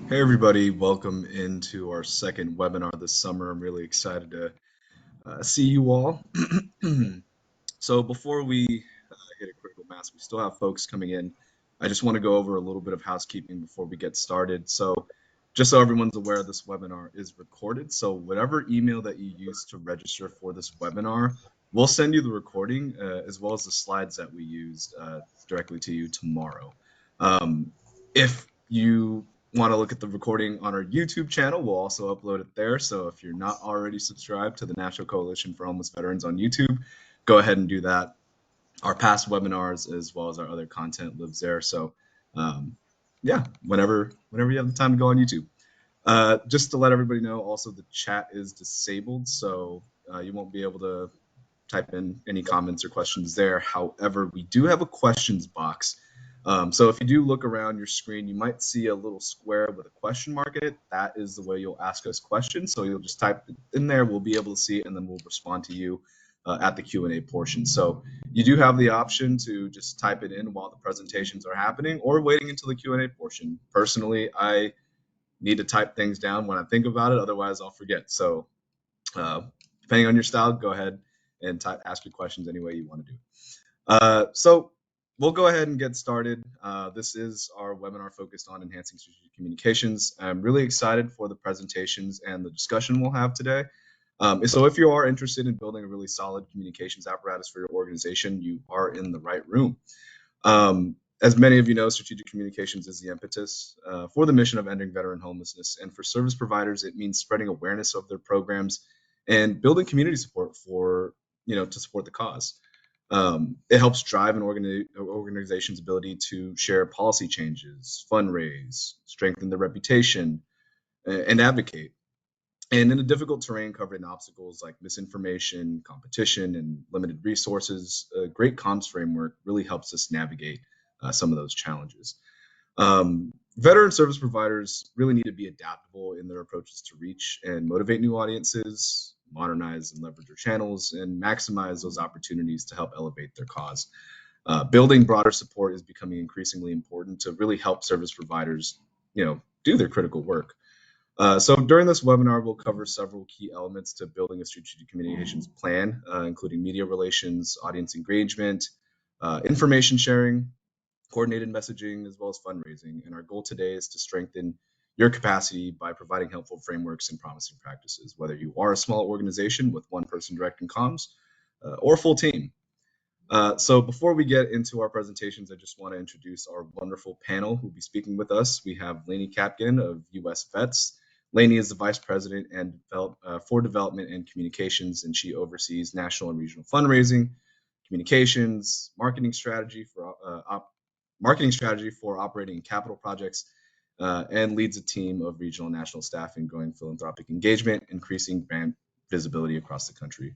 Hey everybody, welcome into our second webinar this summer. I'm really excited to see you all. So before we hit a critical mass, we still have folks coming in. I just want to go over a little bit of housekeeping before we get started. So just so everyone's aware, this webinar is recorded. So whatever email that you use to register for this webinar, we'll send you the recording as well as the slides that we used directly to you tomorrow. If you want to look at the recording on our YouTube channel, we'll also upload it there. So if you're not already subscribed to the National Coalition for Homeless Veterans on YouTube, go ahead and do that. Our past webinars as well as our other content lives there. So yeah, whenever you have the time to go on YouTube. Just to let everybody know, also the chat is disabled, so you won't be able to type in any comments or questions there. However, we do have a questions box. So if you do look around your screen, you might see a little square with a question mark in it. That is the way you'll ask us questions. So you'll just type it in there, we'll be able to see it, and then we'll respond to you at the Q&A portion. So you do have the option to just type it in while the presentations are happening or waiting until the Q&A portion. Personally, I need to type things down when I think about it, otherwise I'll forget. So depending on your style, go ahead and ask your questions any way you want to do it. So we'll go ahead and get started. This is our webinar focused on enhancing strategic communications. I'm really excited for the presentations and the discussion we'll have today. So if you are interested in building a really solid communications apparatus for your organization, you are in the right room. As many of you know, strategic communications is the impetus for the mission of ending veteran homelessness. And for service providers, it means spreading awareness of their programs and building community support for, to support the cause. It helps drive an organization's ability to share policy changes, fundraise, strengthen their reputation, and advocate. And in a difficult terrain covering obstacles like misinformation, competition, and limited resources, a great comms framework really helps us navigate some of those challenges. Veteran service providers really need to be adaptable in their approaches to reach and motivate new audiences, modernize and leverage their channels, and maximize those opportunities to help elevate their cause. Building broader support is becoming increasingly important to really help service providers, do their critical work. So during this webinar, we'll cover several key elements to building a strategic communications plan, including media relations, audience engagement, information sharing, coordinated messaging, as well as fundraising. And our goal today is to strengthen your capacity by providing helpful frameworks and promising practices, whether you are a small organization with one person directing comms or a full team. So before we get into our presentations, I just want to introduce our wonderful panel who will be speaking with us. We have Lainey Kapkin of US Vets. Lainey is the Vice President for Development and Communications, and she oversees national and regional fundraising, communications, marketing strategy for operating and capital projects, and leads a team of regional and national staff in growing philanthropic engagement, increasing brand visibility across the country.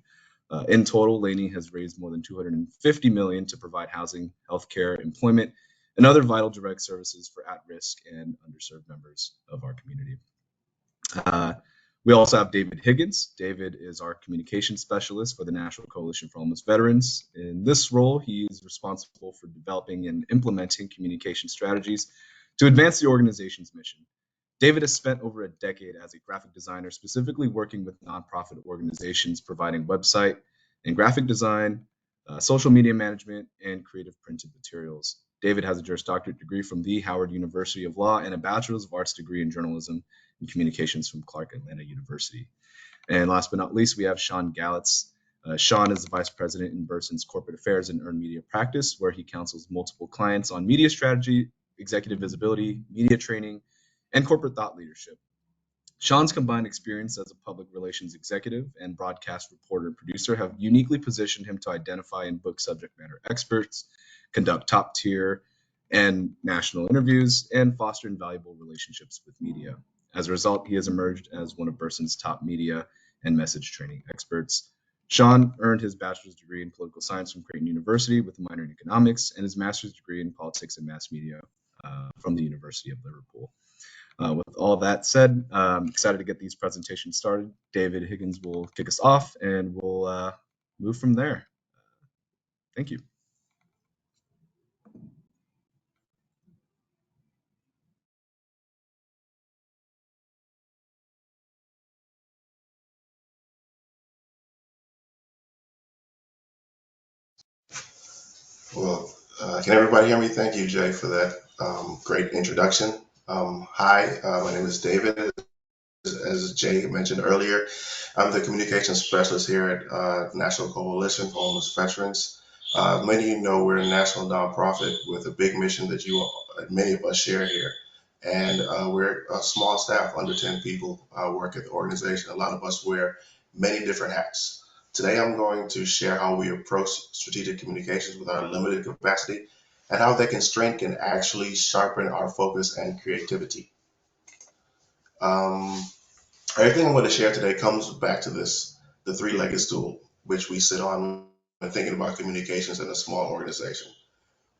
In total, Lainey has raised more than $250 million to provide housing, healthcare, employment, and other vital direct services for at-risk and underserved members of our community. We also have David Higgins. David is our communication specialist for the National Coalition for Homeless Veterans. In this role, he is responsible for developing and implementing communication strategies to advance the organization's mission. David has spent over a decade as a graphic designer, specifically working with nonprofit organizations providing website and graphic design, social media management, and creative printed materials. David has a Juris Doctorate degree from the Howard University of Law and a Bachelor's of Arts degree in Journalism and Communications from Clark Atlanta University. And last but not least, we have Sean Gallitz. Sean is the Vice President in Burson's Corporate Affairs and Earned Media Practice, where he counsels multiple clients on media strategy, executive visibility, media training, and corporate thought leadership. Sean's combined experience as a public relations executive and broadcast reporter and producer have uniquely positioned him to identify and book subject matter experts, conduct top tier and national interviews, and foster invaluable relationships with media. As a result, he has emerged as one of Burson's top media and message training experts. Sean earned his bachelor's degree in political science from Creighton University with a minor in economics and his master's degree in politics and mass media from the University of Liverpool. With all that said, I'm excited to get these presentations started. David Higgins will kick us off and we'll move from there. Thank you. Well, can everybody hear me? Thank you, Jay, for that great introduction. Hi, my name is David. As Jay mentioned earlier, I'm the communications specialist here at National Coalition for Homeless Veterans. Many of you know we're a national nonprofit with a big mission that many of us share here. And we're a small staff, under 10 people work at the organization. A lot of us wear many different hats. Today, I'm going to share how we approach strategic communications with our limited capacity and how that constraint can actually sharpen our focus and creativity. Um, Everything I'm going to share today comes back to the three-legged stool, which we sit on when thinking about communications in a small organization.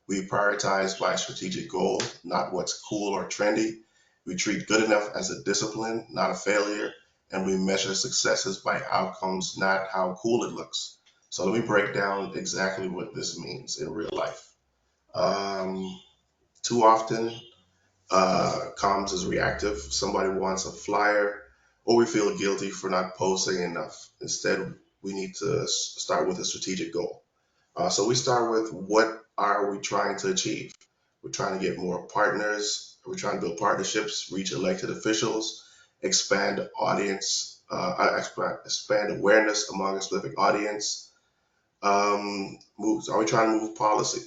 We prioritize by strategic goal, not what's cool or trendy. We treat good enough as a discipline, not a failure. And we measure successes by outcomes, not how cool it looks. So let me break down exactly what this means in real life. Um, Too often, comms is reactive. Somebody wants a flyer, or we feel guilty for not posting enough. Instead, we need to start with a strategic goal. So we start with what are we trying to achieve? We're trying to get more partners. We're trying to build partnerships, reach elected officials, expand audience, expand awareness among a specific audience. Are we trying to move policy?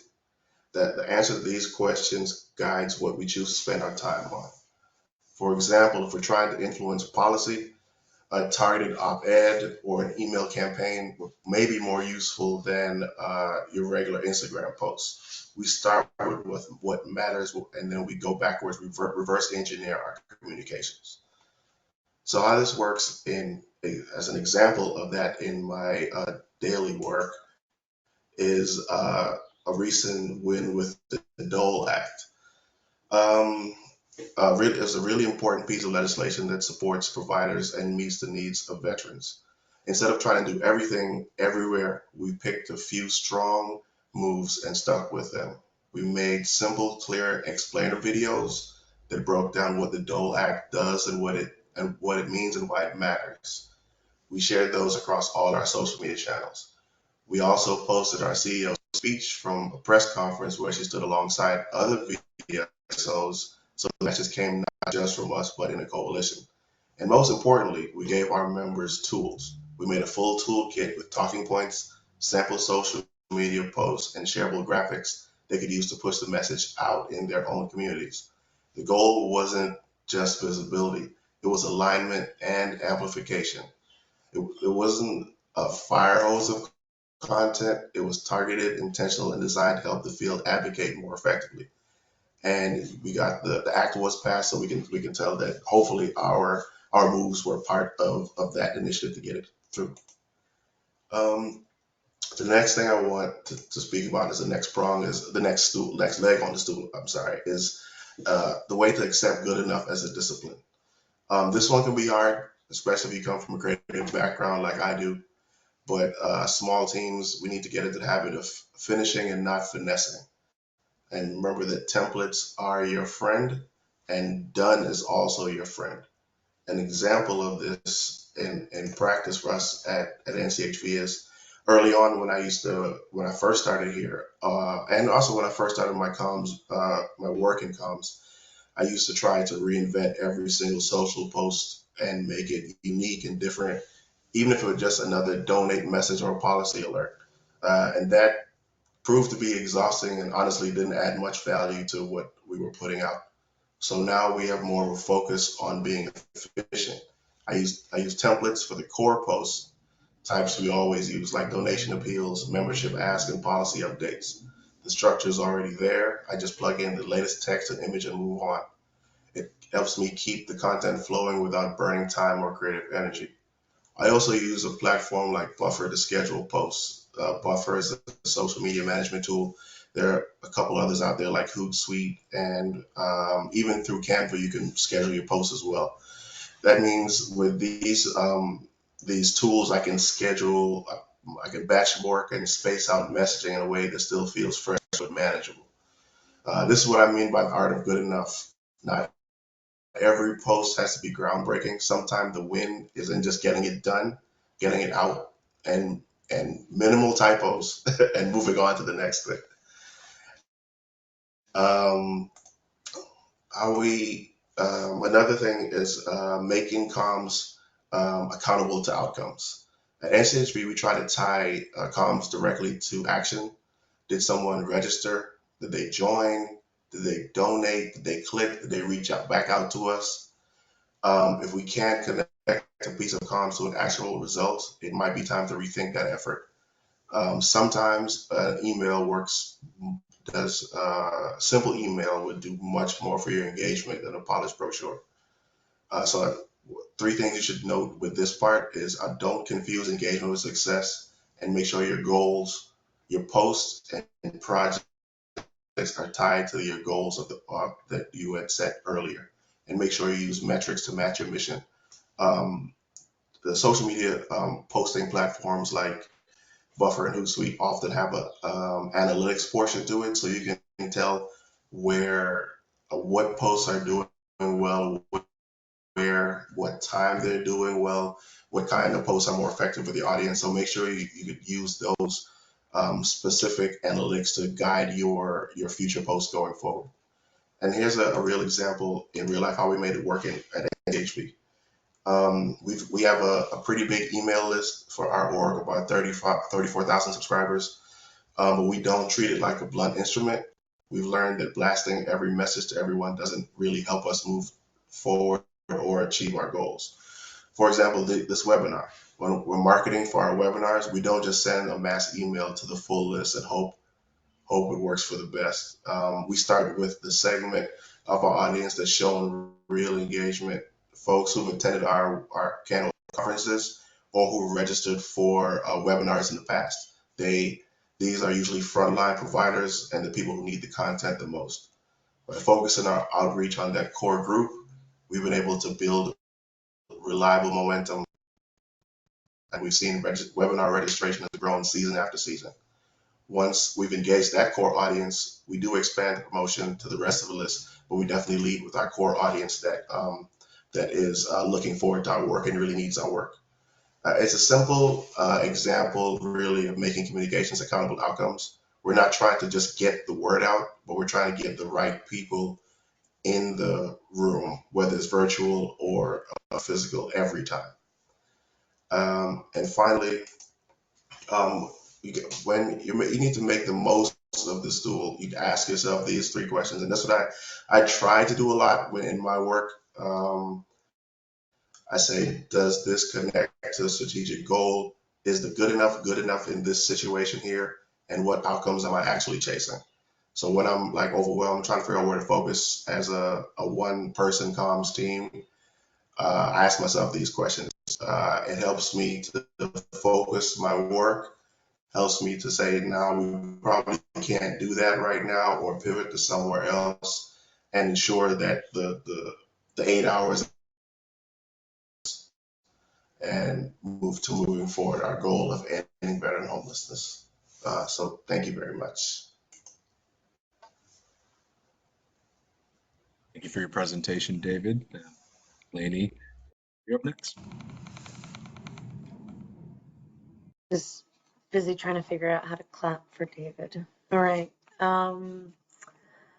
That the answer to these questions guides what we choose to spend our time on. For example, if we're trying to influence policy, a targeted op-ed or an email campaign may be more useful than your regular Instagram post. We start with what matters, and then we go backwards, reverse engineer our communications. So how this works as an example of that in my daily work is a recent win with the Dole Act. Um, it's a really important piece of legislation that supports providers and meets the needs of veterans. Instead of trying to do everything everywhere, we picked a few strong moves and stuck with them. We made simple, clear explainer videos that broke down what the Dole Act does and what it means and why it matters. We shared those across all our social media channels. We also posted our CEO's speech from a press conference where she stood alongside other VSOs, so the message came not just from us, but in a coalition. And most importantly, we gave our members tools. We made a full toolkit with talking points, sample social media posts, and shareable graphics they could use to push the message out in their own communities. The goal wasn't just visibility, it was alignment and amplification. It wasn't a fire hose of content. It was targeted, intentional, and designed to help the field advocate more effectively. And we got the act was passed, so we can tell that hopefully our moves were part of that initiative to get it through. Um, the next thing I want to speak about is the next prong is the next leg on the stool. I'm sorry, is the way to accept good enough as a discipline. This one can be hard, especially if you come from a creative background like I do. But small teams, we need to get into the habit of finishing and not finessing. And remember that templates are your friend, and done is also your friend. An example of this in practice for us at NCHV is early on when I first started here, and also when I first started my work in comms, I used to try to reinvent every single social post and make it unique and different, even if it was just another donate message or policy alert. And that proved to be exhausting and honestly didn't add much value to what we were putting out. So now we have more of a focus on being efficient. I use templates for the core posts, types we always use, like donation appeals, membership asks, and policy updates. The structure is already there. I just plug in the latest text and image and move on. It helps me keep the content flowing without burning time or creative energy. I also use a platform like Buffer to schedule posts. Buffer is a social media management tool. There are a couple others out there like Hootsuite, and even through Canva, you can schedule your posts as well. That means with these tools, I can batch work and space out messaging in a way that still feels fresh but manageable. This is what I mean by the art of good enough. Not every post has to be groundbreaking. Sometimes the win is in just getting it done, getting it out, and minimal typos, and moving on to the next thing. Um, how we Another thing is making comms accountable to outcomes. At NCHV, we try to tie comms directly to action. Did someone register? Did they join? Did they donate? Did they click? Did they reach out back out to us? If we can't connect a piece of comms to an actual result, it might be time to rethink that effort. Sometimes an email works, does simple email would do much more for your engagement than a polished brochure. So three things you should note with this part is don't confuse engagement with success, and make sure your goals, your posts and projects are tied to your goals of the that you had set earlier, and make sure you use metrics to match your mission. Um, the social media posting platforms like Buffer and Hootsuite often have a analytics portion to it, so you can tell where what posts are doing well, where what time they're doing well, what kind of posts are more effective for the audience. So make sure you could use those specific analytics to guide your future posts going forward. And here's a real example in real life how we made it work at NCHV. We have a pretty big email list for our org, about 34,000 subscribers, but we don't treat it like a blunt instrument. We've learned that blasting every message to everyone doesn't really help us move forward or achieve our goals. For example, this webinar, when we're marketing for our webinars, we don't just send a mass email to the full list and hope it works for the best. We start with the segment of our audience that's shown real engagement, folks who've attended our candle conferences or who registered for webinars in the past. These are usually frontline providers and the people who need the content the most. By focusing our outreach on that core group, we've been able to build reliable momentum, and we've seen webinar registration has grown season after season. Once we've engaged that core audience, we do expand the promotion to the rest of the list, but we definitely lead with our core audience that is looking forward to our work and really needs our work. It's a simple example, really, of making communications accountable outcomes. We're not trying to just get the word out, but we're trying to get the right people in the room, whether it's virtual or physical, every time. And finally, um, when you need to make the most of this tool, you ask yourself these three questions, and that's what I try to do a lot when in my work. I say, does this connect to a strategic goal? Is the good enough in this situation here? And what outcomes am I actually chasing? So when I'm like overwhelmed, trying to figure out where to focus as a one person comms team, I ask myself these questions. It helps me to focus my work, helps me to say, now we probably can't do that right now, or pivot to somewhere else and ensure that the 8 hours and moving forward our goal of ending veteran homelessness. So thank you very much. Thank you for your presentation, David. Lainey, you're up next. Just busy trying to figure out how to clap for David. All right.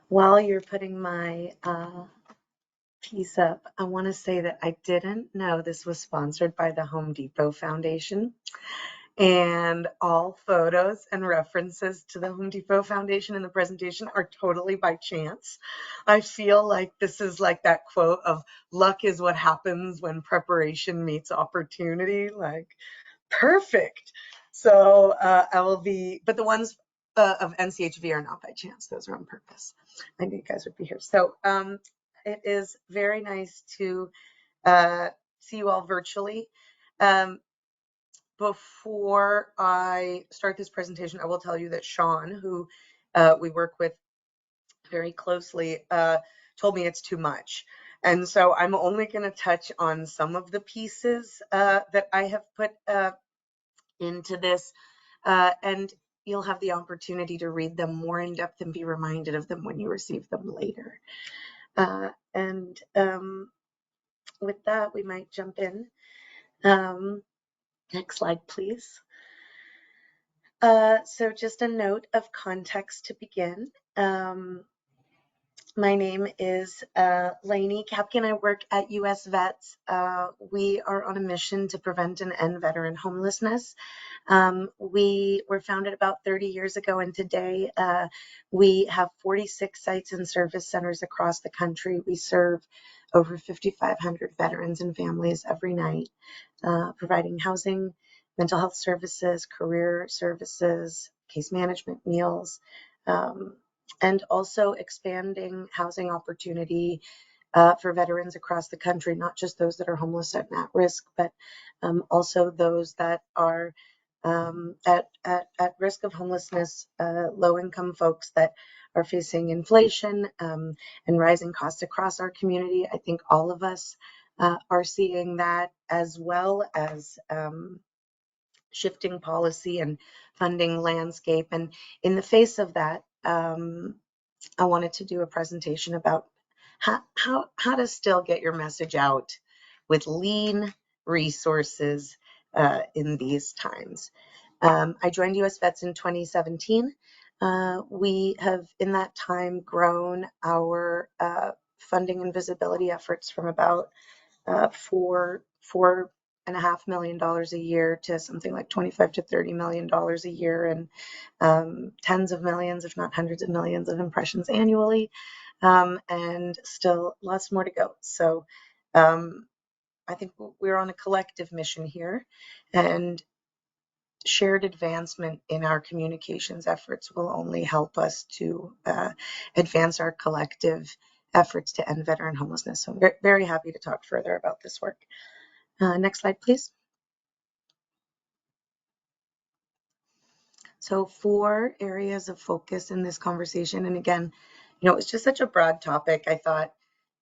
While you're putting my piece up, I want to say that I didn't know this was sponsored by the Home Depot Foundation. And all photos and references to the Home Depot Foundation in the presentation are totally by chance. I feel like this is like that quote of luck is what happens when preparation meets opportunity. Like, perfect. So I will be, but the ones of NCHV are not by chance. Those are on purpose. I knew you guys would be here. So it is very nice to see you all virtually. Before I start this presentation, I will tell you that Sean, who we work with very closely, told me it's too much. And so I'm only going to touch on some of the pieces that I have put into this, and you'll have the opportunity to read them more in depth and be reminded of them when you receive them later. And with that, we might jump in. Next slide, please. So just a note of context to begin. My name is Lainey Kapke, and I work at US Vets. We are on a mission to prevent and end veteran homelessness. We were founded about 30 years ago, and today we have 46 sites and service centers across the country. We serve over 5,500 veterans and families every night, providing housing, mental health services, career services, case management, meals, and also expanding housing opportunity for veterans across the country, not just those that are homeless and at risk, but also those that are at risk of homelessness, low-income folks that are facing inflation and rising costs across our community. I think all of us are seeing that, as well as shifting policy and funding landscape. And in the face of that, I wanted to do a presentation about how to still get your message out with lean resources in these times. I joined US Vets in 2017. We have, in that time, grown our funding and visibility efforts from about $4.5 million a year to something like $25 to $30 million a year, and tens of millions, if not hundreds of millions, of impressions annually, and still lots more to go. So I think we're on a collective mission here, and shared advancement in our communications efforts will only help us to advance our collective efforts to end veteran homelessness. So I'm very happy to talk further about this work. Next slide, please. So 4 areas of focus in this conversation. And again, it's just such a broad topic. I thought,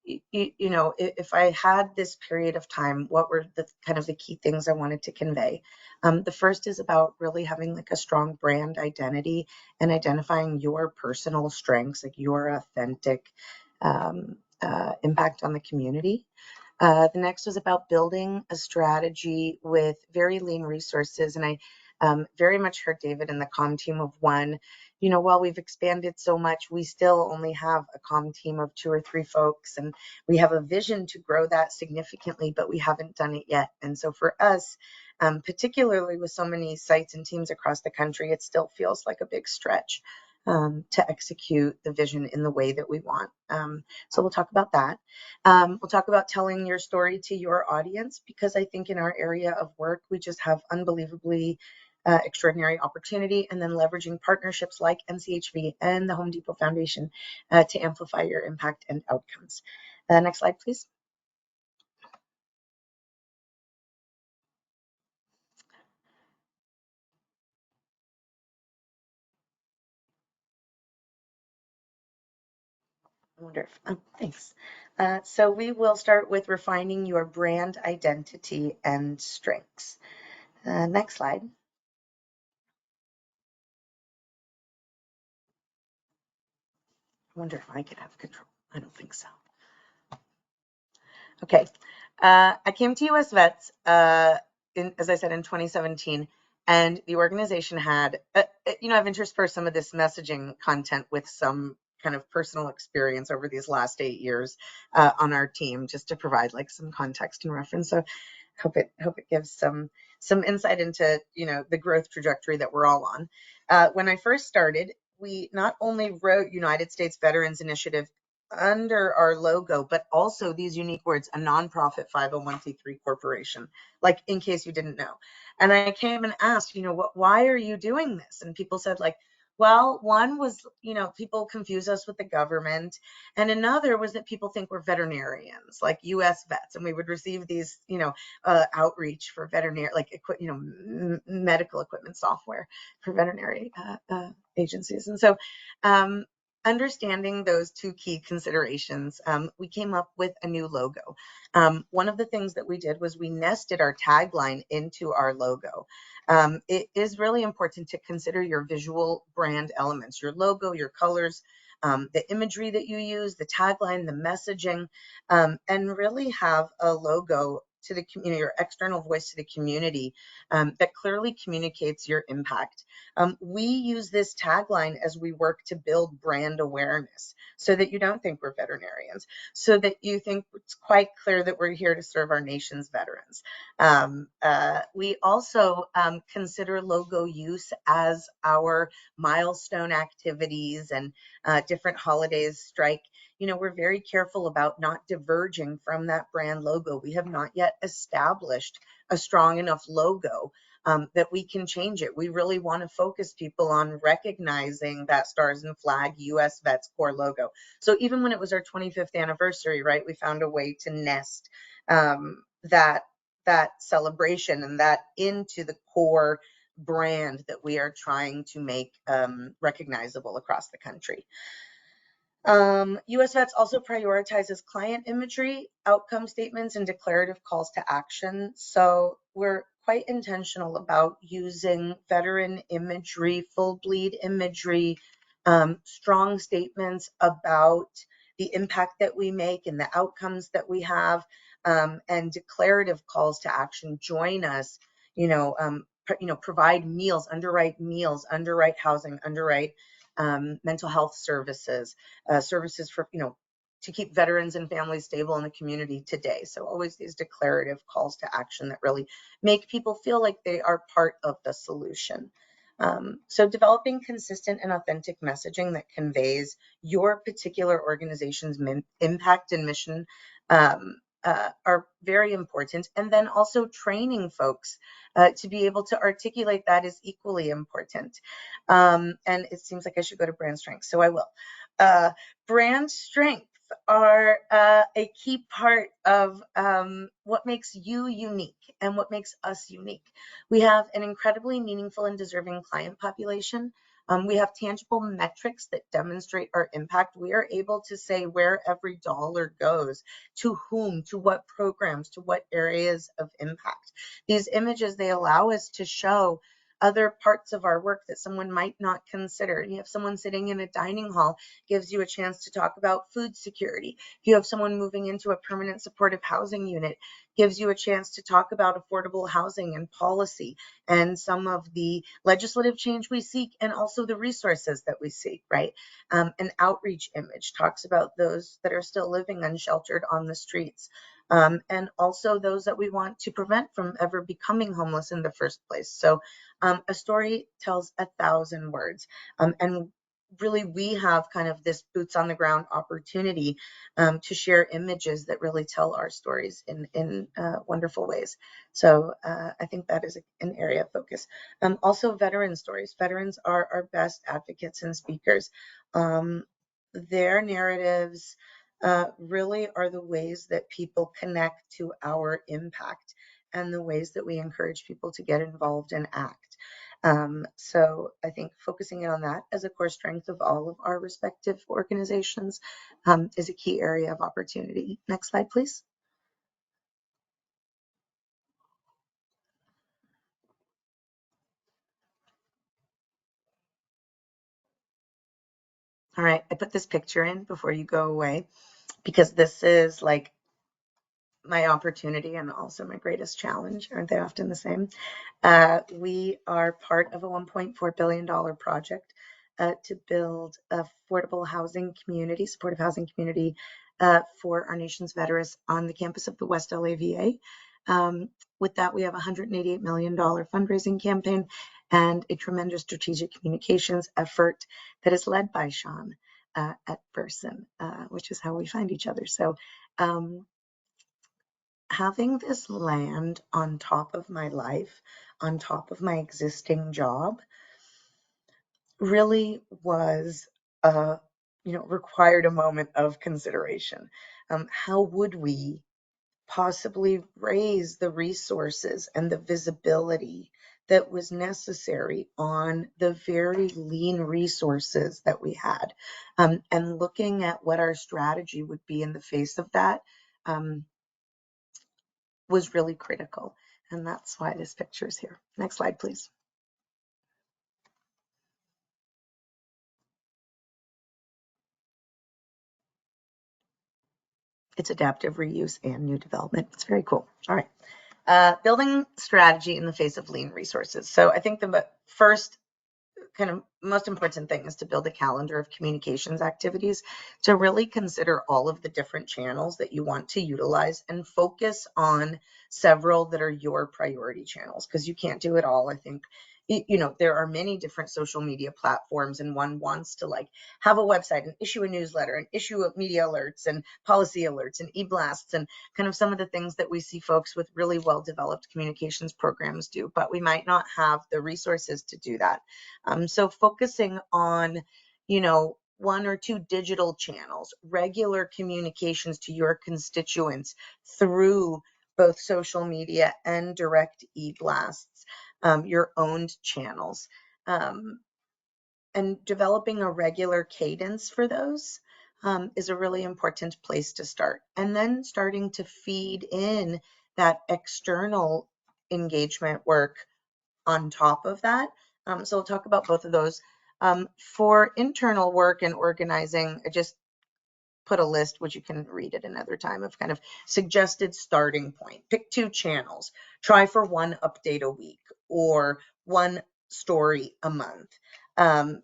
if I had this period of time, what were the kind of the key things I wanted to convey? The first is about really having like a strong brand identity and identifying your personal strengths, like your authentic impact on the community. The next was about building a strategy with very lean resources. And I very much heard David and the comm team of one. While we've expanded so much, we still only have a comm team of 2 or 3 folks, and we have a vision to grow that significantly, but we haven't done it yet. And so for us, particularly with so many sites and teams across the country, it still feels like a big stretch to execute the vision in the way that we want. So we'll talk about that. We'll talk about telling your story to your audience, because I think in our area of work, we just have unbelievably extraordinary opportunity, and then leveraging partnerships like NCHV and the Home Depot Foundation to amplify your impact and outcomes. Next slide, please. I wonder if, thanks. So we will start with refining your brand identity and strengths. Next slide. I wonder if I could have control. I don't think so. Okay. I came to US Vets, as I said, in 2017, and the organization had, I've interspersed some of this messaging content with some kind of personal experience over these last 8 years on our team, just to provide like some context and reference. So hope it gives some insight into the growth trajectory that we're all on. When I first started, we not only wrote United States Veterans Initiative under our logo, but also these unique words, a nonprofit 501c3 corporation, like in case you didn't know. And I came and asked, why are you doing this? And people said, like, well, one was, people confuse us with the government. And another was that people think we're veterinarians, like US Vets. And we would receive these, outreach for veterinary, like, medical equipment software for veterinary agencies. And so, understanding those 2 key considerations, we came up with a new logo. One of the things that we did was we nested our tagline into our logo. It is really important to consider your visual brand elements, your logo, your colors, the imagery that you use, the tagline, the messaging, and really have a logo to the your external voice to the community that clearly communicates your impact. We use this tagline as we work to build brand awareness so that you don't think we're veterinarians, so that you think it's quite clear that we're here to serve our nation's veterans. We also consider logo use as our milestone activities and different holidays strike. We're very careful about not diverging from that brand logo. We have not yet established a strong enough logo that we can change it. We really want to focus people on recognizing that Stars and Flag US Vets core logo. So even when it was our 25th anniversary, right, we found a way to nest that celebration and that into the core brand that we are trying to make recognizable across the country. US Vets also prioritizes client imagery, outcome statements, and declarative calls to action. So we're quite intentional about using veteran imagery, full bleed imagery, strong statements about the impact that we make and the outcomes that we have, and declarative calls to action. Join us, provide meals, underwrite housing, underwrite mental health services, services for, to keep veterans and families stable in the community today. So always these declarative calls to action that really make people feel like they are part of the solution. So developing consistent and authentic messaging that conveys your particular organization's impact and mission are very important. And then also training folks to be able to articulate that is equally important. And it seems like I should go to brand strength, so I will. Brand strength are a key part of what makes you unique and what makes us unique. We have an incredibly meaningful and deserving client population. We have tangible metrics that demonstrate our impact. We are able to say where every dollar goes, to whom, to what programs, to what areas of impact. These images, they allow us to show other parts of our work that someone might not consider. You have someone sitting in a dining hall, gives you a chance to talk about food security. If you have someone moving into a permanent supportive housing unit, gives you a chance to talk about affordable housing and policy and some of the legislative change we seek and also the resources that we seek, right? An outreach image talks about those that are still living unsheltered on the streets. And also those that we want to prevent from ever becoming homeless in the first place. So a story tells 1,000 words. And really, we have kind of this boots on the ground opportunity to share images that really tell our stories in wonderful ways. So I think that is an area of focus. Also, veteran stories. Veterans are our best advocates and speakers. Their narratives really are the ways that people connect to our impact and the ways that we encourage people to get involved and act. So I think focusing in on that as a core strength of all of our respective organizations is a key area of opportunity. Next slide, please. All right, I put this picture in before you go away because this is like my opportunity and also my greatest challenge. Aren't they often the same? We are part of a $1.4 billion project to build affordable housing community, supportive housing community for our nation's veterans on the campus of the West LA VA. With that, we have a $188 million fundraising campaign and a tremendous strategic communications effort that is led by Sean at Person, which is how we find each other. So having this land on top of my life, on top of my existing job, really was, required a moment of consideration. How would we possibly raise the resources and the visibility that was necessary on the very lean resources that we had? And looking at what our strategy would be in the face of that, was really critical. And that's why this picture is here. Next slide, please. It's adaptive reuse and new development. It's very cool. All right. Building strategy in the face of lean resources. So I think the first kind of most important thing is to build a calendar of communications activities to really consider all of the different channels that you want to utilize and focus on several that are your priority channels, because you can't do it all. I think, you know, there are many different social media platforms, and one wants to like have a website and issue a newsletter and issue media alerts and policy alerts and e-blasts and kind of some of the things that we see folks with really well developed communications programs do, but we might not have the resources to do that. So focusing on, you know, one or two digital channels, regular communications to your constituents through both social media and direct e-blasts, your owned channels, and developing a regular cadence for those is a really important place to start. And then starting to feed in that external engagement work on top of that. So we'll talk about both of those. For internal work and organizing, I just put a list, which you can read at another time, of kind of suggested starting point. Pick 2 channels. Try for 1 update a week or 1 story a month.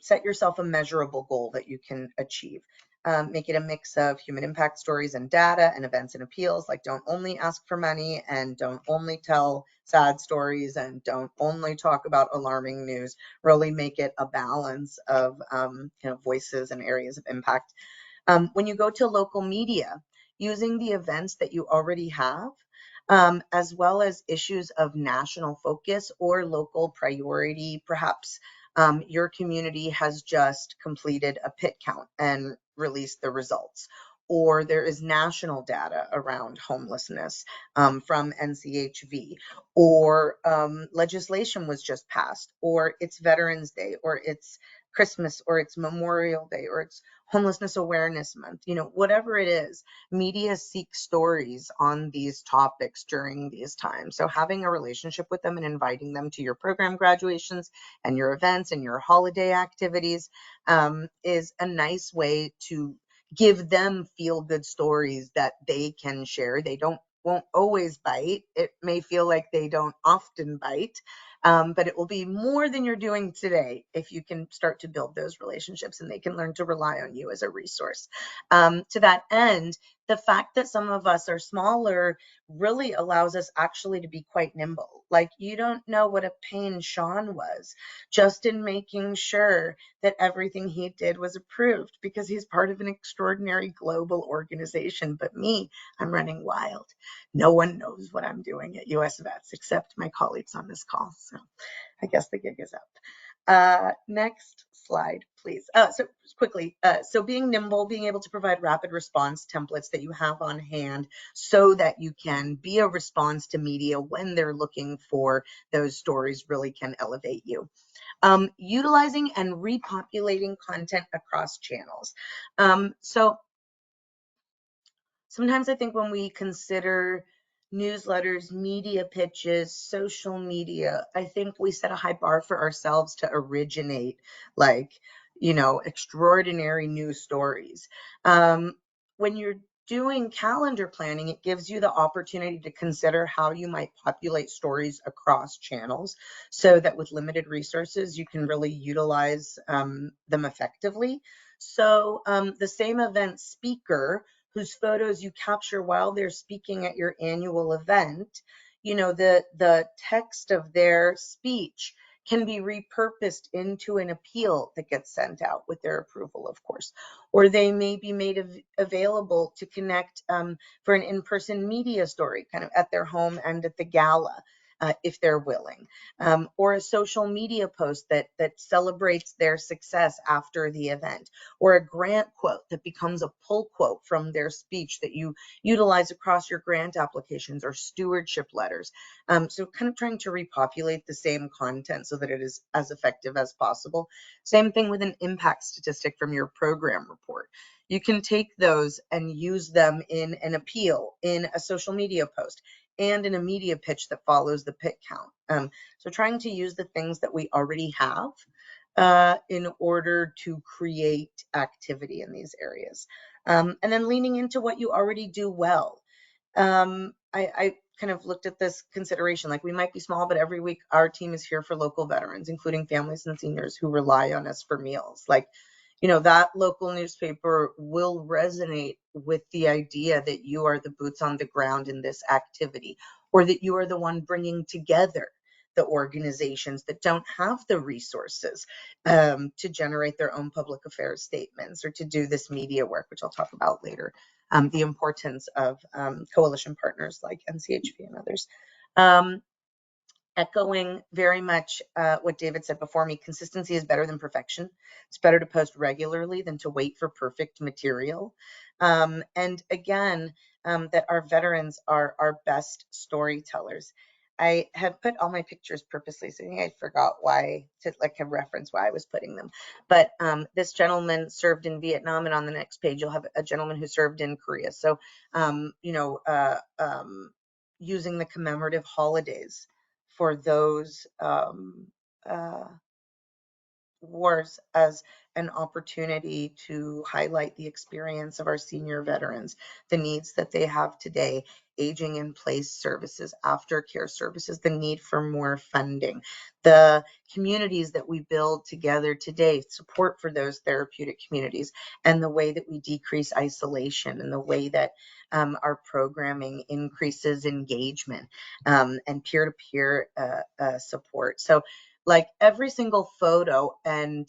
Set yourself a measurable goal that you can achieve. Make it a mix of human impact stories and data and events and appeals. Like, don't only ask for money and don't only tell sad stories and don't only talk about alarming news. Really make it a balance of kind of voices and areas of impact. When you go to local media, using the events that you already have, as well as issues of national focus or local priority. Perhaps your community has just completed a pit count and released the results, or there is national data around homelessness from NCHV, or legislation was just passed, or it's Veterans Day, or it's Christmas, or it's Memorial Day, or it's Homelessness Awareness Month. You know, whatever it is, media seeks stories on these topics during these times. So having a relationship with them and inviting them to your program graduations and your events and your holiday activities is a nice way to give them feel good stories that they can share. They won't always bite. It may feel like they don't often bite, but it will be more than you're doing today if you can start to build those relationships and they can learn to rely on you as a resource. To that end, the fact that some of us are smaller really allows us actually to be quite nimble. Like, you don't know what a pain Sean was just in making sure that everything he did was approved, because he's part of an extraordinary global organization. But me, I'm running wild. No one knows what I'm doing at US Vets except my colleagues on this call. So I guess the gig is up. Next slide, please. So quickly, so being nimble, being able to provide rapid response templates that you have on hand so that you can be a response to media when they're looking for those stories really can elevate you. Utilizing and repopulating content across channels. So sometimes I think when we consider newsletters, media pitches, social media, I think we set a high bar for ourselves to originate, like, you know, extraordinary news stories. When you're doing calendar planning, it gives you the opportunity to consider how you might populate stories across channels so that with limited resources, you can really utilize them effectively. So the same event speaker whose photos you capture while they're speaking at your annual event, you know, the text of their speech can be repurposed into an appeal that gets sent out with their approval, of course. Or they may be made available to connect for an in-person media story, kind of at their home and at the gala. If they're willing, or a social media post that celebrates their success after the event, or a grant quote that becomes a pull quote from their speech that you utilize across your grant applications or stewardship letters. So kind of trying to repopulate the same content so that it is as effective as possible. Same thing with an impact statistic from your program report. You can take those and use them in an appeal, in a social media post, and in a media pitch that follows the pit count. So trying to use the things that we already have in order to create activity in these areas. And then leaning into what you already do well. I kind of looked at this consideration, like we might be small, but every week our team is here for local veterans, including families and seniors who rely on us for meals. Like, that local newspaper will resonate with the idea that you are the boots on the ground in this activity, or that you are the one bringing together the organizations that don't have the resources to generate their own public affairs statements or to do this media work, which I'll talk about later. The importance of coalition partners like NCHV and others. Echoing very much what David said before me, consistency is better than perfection. It's better to post regularly than to wait for perfect material. And again, that our veterans are our best storytellers. I have put all my pictures purposely, so I think I forgot why to reference why I was putting them. But this gentleman served in Vietnam, and on the next page you'll have a gentleman who served in Korea. So, using the commemorative holidays for those uh, wars as an opportunity to highlight the experience of our senior veterans, the needs that they have today, aging in place services, aftercare services, the need for more funding, the communities that we build together today, support for those therapeutic communities, and the way that we decrease isolation, and the way that our programming increases engagement and peer-to-peer support. So like every single photo and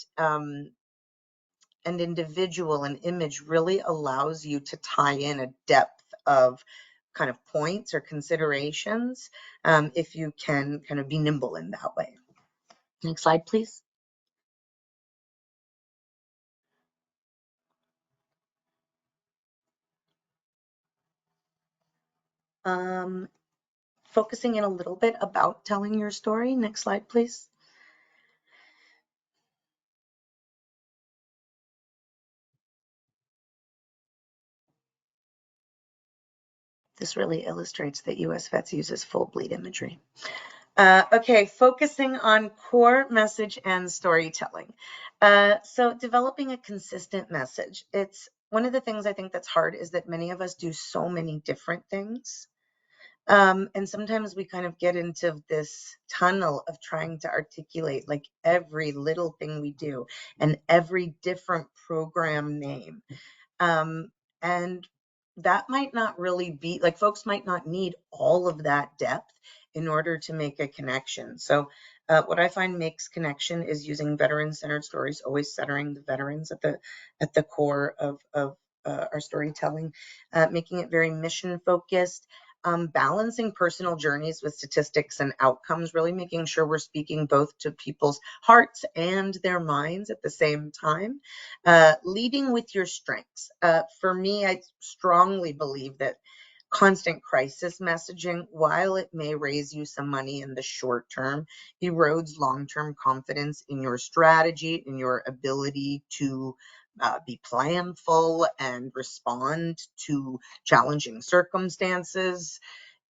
individual and image really allows you to tie in a depth of kind of points or considerations if you can kind of be nimble in that way. Next slide, please. Focusing in a little bit about telling your story. Next slide, please. This really illustrates that US Vets uses full bleed imagery. Okay, focusing on core message and storytelling. So developing a consistent message. It's one of the things I think that's hard is that many of us do so many different things. And sometimes we kind of get into this tunnel of trying to articulate like every little thing we do and every different program name. And that might not really be like folks might not need all of that depth in order to make a connection. So what I find makes connection is using veteran-centered stories, always centering the veterans at the core of our storytelling, making it very mission focused, balancing personal journeys with statistics and outcomes, really making sure we're speaking both to people's hearts and their minds at the same time. Leading with your strengths. For me, I strongly believe that constant crisis messaging, while it may raise you some money in the short term, erodes long-term confidence in your strategy, in your ability to be planful and respond to challenging circumstances.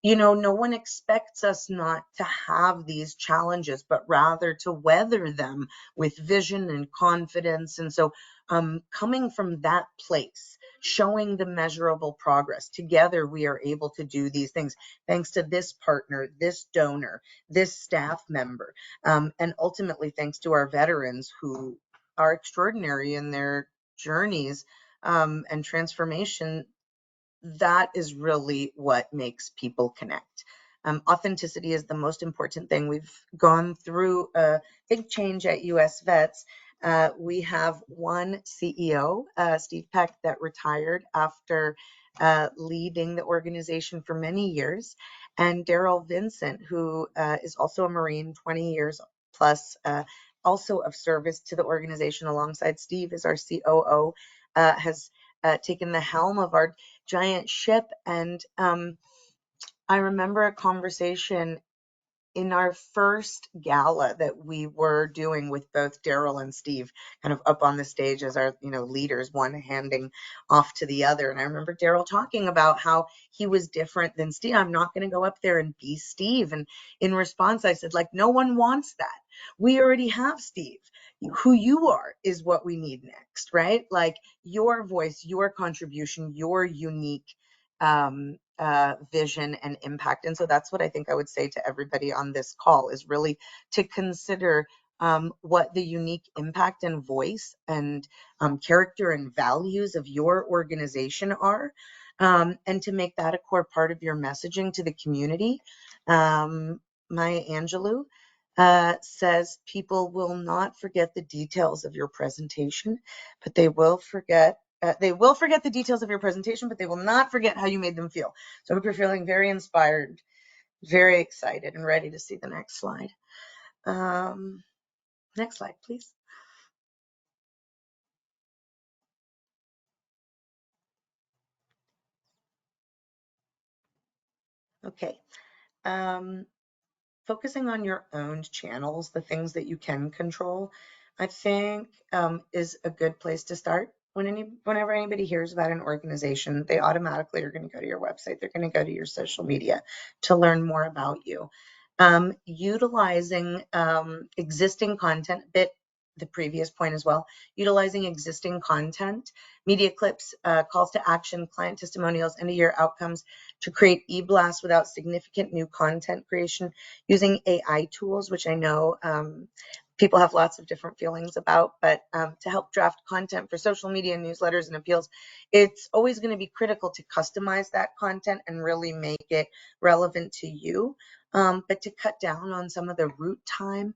No one expects us not to have these challenges, but rather to weather them with vision and confidence. And so coming from that place, showing the measurable progress, together we are able to do these things thanks to this partner, this donor, this staff member, and ultimately thanks to our veterans who are extraordinary in their journeys and transformation. That is really what makes people connect. Authenticity is the most important thing. We've gone through a big change at US Vets. We have one CEO, Steve Peck, that retired after leading the organization for many years, and Daryl Vincent, who is also a Marine, 20 years plus, also of service to the organization alongside Steve as our COO, has taken the helm of our giant ship. And I remember a conversation in our first gala that we were doing with both Daryl and Steve kind of up on the stage as our leaders, one handing off to the other. And I remember Daryl talking about how he was different than Steve. I'm not going to go up there and be Steve. And in response I said, like, no one wants that. We already have Steve. who you are is what we need next, right? Like your voice, your contribution, your unique vision and impact. And so that's what I think I would say to everybody on this call, is really to consider what the unique impact and voice and character and values of your organization are, and to make that a core part of your messaging to the community. Maya Angelou says people will not forget the details of your presentation, but they will forget the details of your presentation, but they will not forget how you made them feel. So I hope you're feeling very inspired, very excited, and ready to see the next slide. Next slide, please. Okay. Focusing on your own channels, the things that you can control, I think is a good place to start. Whenever anybody hears about an organization, they automatically are going to go to your website. They're going to go to your social media to learn more about you. Utilizing existing content, the previous point as well, utilizing existing content, media clips, calls to action, client testimonials, end of year outcomes to create e-blasts without significant new content creation, using AI tools, which I know people have lots of different feelings about, but to help draft content for social media, newsletters, and appeals, it's always going to be critical to customize that content and really make it relevant to you. But to cut down on some of the route time,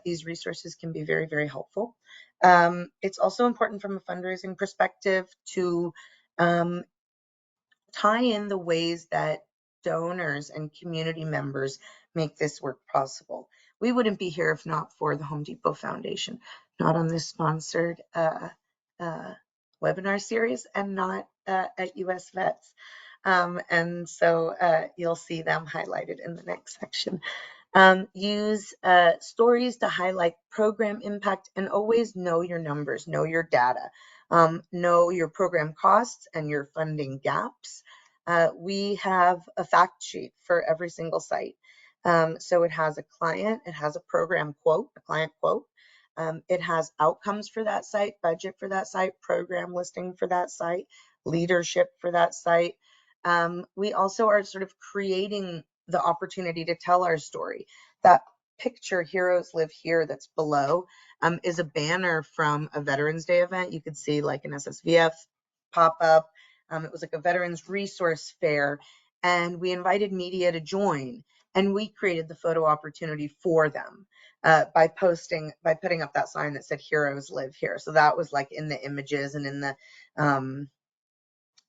these resources can be very, very helpful. It's also important from a fundraising perspective to tie in the ways that donors and community members make this work possible. We wouldn't be here if not for the Home Depot Foundation, not on this sponsored webinar series, and not at US Vets. And so you'll see them highlighted in the next section. Use stories to highlight program impact, and always know your numbers, know your data, know your program costs and your funding gaps. We have a fact sheet for every single site. So it has a client, it has a program quote, a client quote. It has outcomes for that site, budget for that site, program listing for that site, leadership for that site. We also are sort of creating the opportunity to tell our story. That picture, Heroes Live Here, that's below, is a banner from a Veterans Day event. You could see like an SSVF pop up. It was like a veterans resource fair, and we invited media to join, and we created the photo opportunity for them by putting up that sign that said Heroes Live Here. So that was like in the images and in the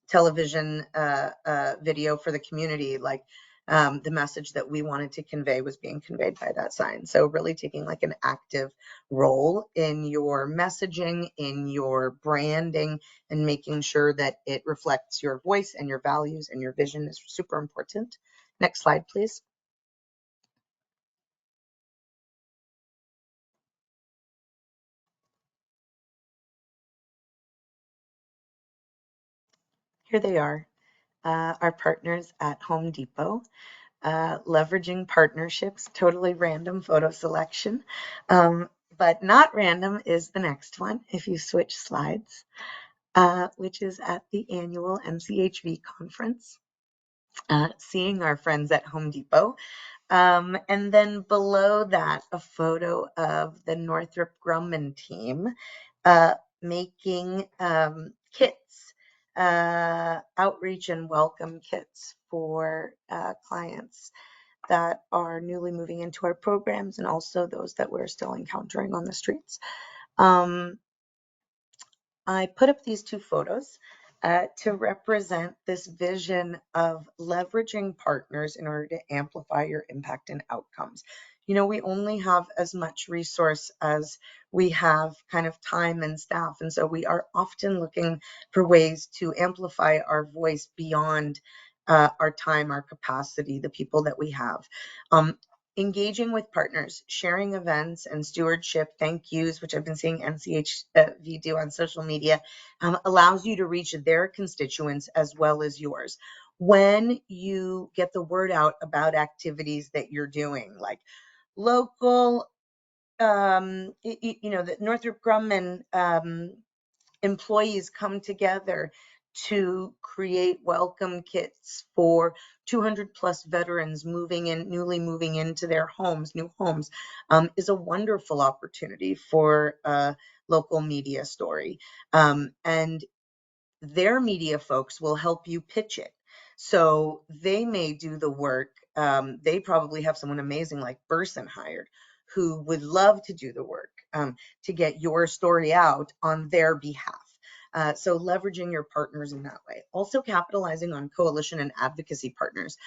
television video for the community, like the message that we wanted to convey was being conveyed by that sign. So really taking like an active role in your messaging, in your branding, and making sure that it reflects your voice and your values and your vision is super important. Next slide, please. Here they are, our partners at Home Depot. Leveraging partnerships, totally random photo selection, but not random is the next one. If you switch slides, which is at the annual NCHV conference, seeing our friends at Home Depot. And then below that, a photo of the Northrop Grumman team making kits, outreach and welcome kits for clients that are newly moving into our programs, and also those that we're still encountering on the streets. I put up these two photos to represent this vision of leveraging partners in order to amplify your impact and outcomes. You know, we only have as much resource as we have kind of time and staff. And so we are often looking for ways to amplify our voice beyond our time, our capacity, the people that we have. Engaging with partners, sharing events and stewardship thank yous, which I've been seeing NCHV do on social media, allows you to reach their constituents as well as yours. When you get the word out about activities that you're doing, like local the Northrop Grumman employees come together to create welcome kits for 200 plus veterans newly moving into their new homes, is a wonderful opportunity for a local media story. And their media folks will help you pitch it. So they may do the work. They probably have someone amazing like Burson hired who would love to do the work to get your story out on their behalf. So leveraging your partners in that way. Also capitalizing on coalition and advocacy partners.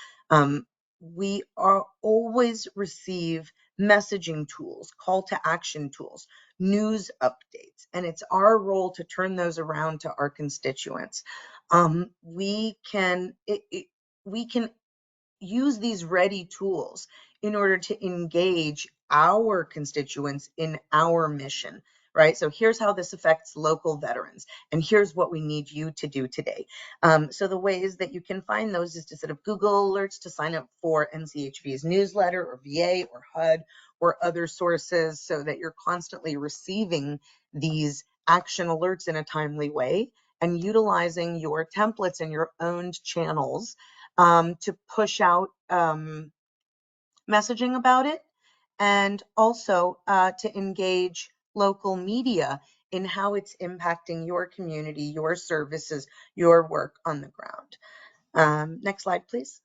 We are always receive messaging tools, call to action tools, news updates, and it's our role to turn those around to our constituents. We can use these ready tools in order to engage our constituents in our mission, right? So here's how this affects local veterans, and here's what we need you to do today. So the ways that you can find those is to set up Google alerts to sign up for NCHV's newsletter or VA or HUD or other sources so that you're constantly receiving these action alerts in a timely way and utilizing your templates and your owned channels to push out messaging about it, and also to engage local media in how it's impacting your community, your services, your work on the ground. Next slide, please.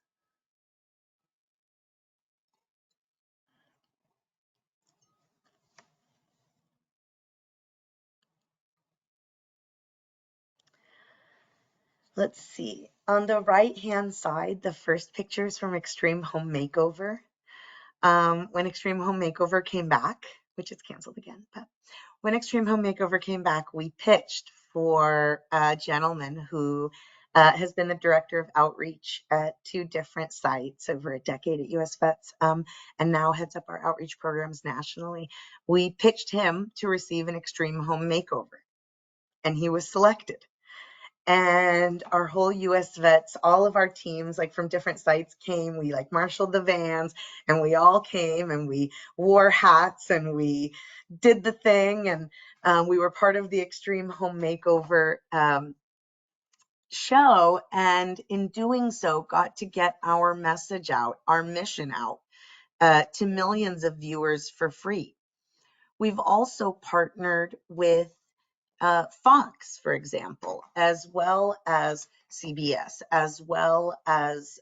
Let's see. On the right-hand side, the first picture is from Extreme Home Makeover. When Extreme Home Makeover came back, which is canceled again, but when Extreme Home Makeover came back, we pitched for a gentleman who has been the director of outreach at 2 different sites over a decade at US Vets, and now heads up our outreach programs nationally. We pitched him to receive an Extreme Home Makeover, and he was selected. And our whole US Vets, all of our teams, like from different sites came, we like marshaled the vans and we all came and we wore hats and we did the thing. And we were part of the Extreme Home Makeover show. And in doing so, got to get our message out, our mission out to millions of viewers for free. We've also partnered with Fox, for example, as well as CBS, as well as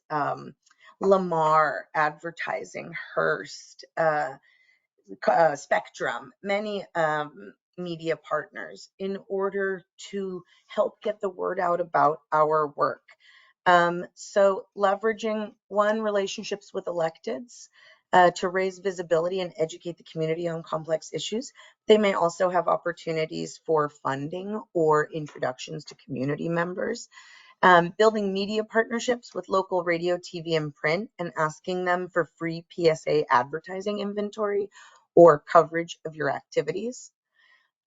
Lamar Advertising, Hearst, Spectrum, many media partners in order to help get the word out about our work. So leveraging relationships with electeds to raise visibility and educate the community on complex issues. They may also have opportunities for funding or introductions to community members. Building media partnerships with local radio, TV, and print, and asking them for free PSA advertising inventory or coverage of your activities.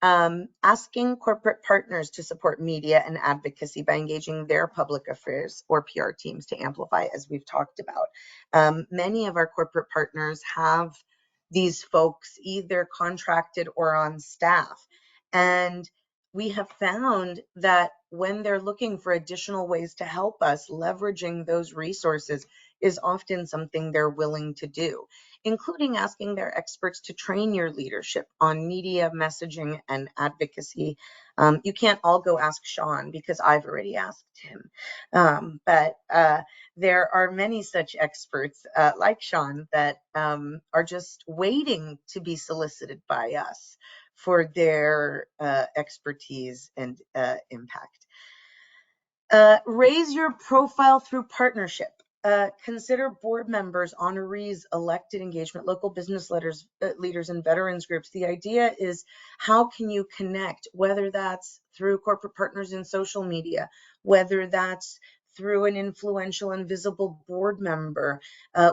Asking corporate partners to support media and advocacy by engaging their public affairs or PR teams to amplify, as we've talked about. Many of our corporate partners have these folks either contracted or on staff. And we have found that when they're looking for additional ways to help us, leveraging those resources is often something they're willing to do, including asking their experts to train your leadership on media messaging and advocacy. You can't all go ask Sean because I've already asked him. But there are many such experts like Sean that are just waiting to be solicited by us for their expertise and impact. Raise your profile through partnership. Consider board members, honorees, elected engagement, local business leaders, and veterans groups. The idea is how can you connect, whether that's through corporate partners in social media, whether that's through an influential and visible board member,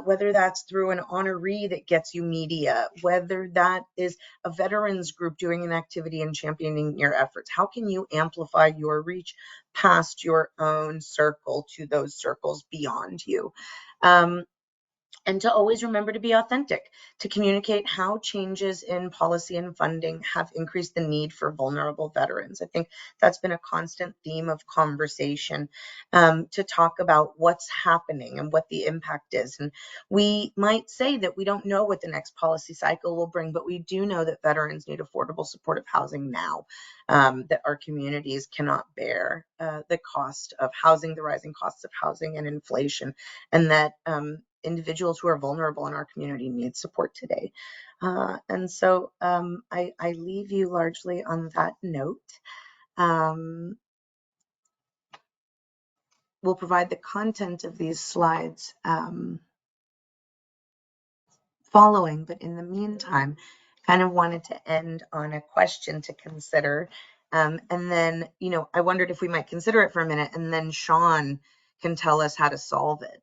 whether that's through an honoree that gets you media, whether that is a veterans group doing an activity and championing your efforts. How can you amplify your reach past your own circle to those circles beyond you? And to always remember to be authentic, to communicate how changes in policy and funding have increased the need for vulnerable veterans. I think that's been a constant theme of conversation, to talk about what's happening and what the impact is. And we might say that we don't know what the next policy cycle will bring, but we do know that veterans need affordable, supportive housing now, that our communities cannot bear the cost of housing, the rising costs of housing and inflation, and that individuals who are vulnerable in our community need support today. And so I leave you largely on that note. We'll provide the content of these slides following, but in the meantime, kind of wanted to end on a question to consider. And then, I wondered if we might consider it for a minute, and then Sean can tell us how to solve it.